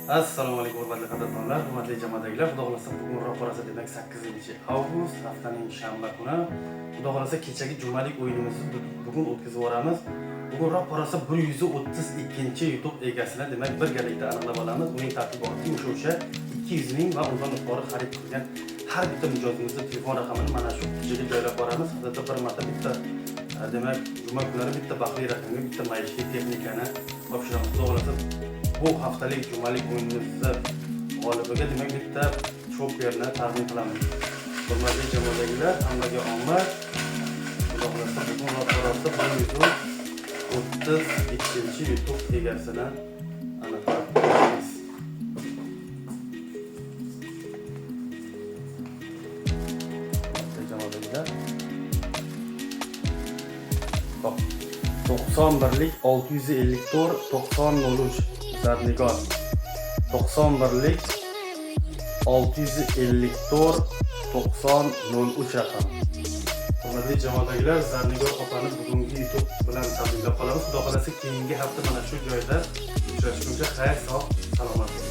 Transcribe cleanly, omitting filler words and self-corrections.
Assalomu alaykum hurmatli qadrdonlar, hurmatli jamoadagilar. Xudo xolasa bugun ro'parasi demak 8-avgust haftaning shanba kuni. Xudo xolasa kechagi jumalik o'yinimizni bugun o'tkazib yuboramiz. Bugun ro'parasi 132-chi YouTube egasini demak birgalikda aniqlab olamiz. Uning tarkiboti o'sha 200 ming va undan yuqori xarid qilgan har bitta mijozimizning telefon raqamini mana shu quchoqqa joylab boramiz. Hatto bir marta bitta demak juma kunlari bitta baxtli raqamga bitta maishiy texnikani topshiramiz. Xudo xolasa bu haftalik jumalik o'yinimizda g'olibiga demak bitta choperni taqdim qilamiz. Hurmatli jamoadagilar, hammaga omad. Xudo xolasa bugun ro'parasi 132-chi YouTube egasini aniqlab olamiz. Hurmatli jamoadagilar, 91lik 654 9003 Zarnigor 91lik 654 9003 raqam. Hurmatli jamoadagilar, Zarnigor opani bugungi YouTube bilan tabriklab qolamiz. Xudo xolasa keyingi hafta mana shu joyda uchrashguncha xayr, sog', salomat bo'ling.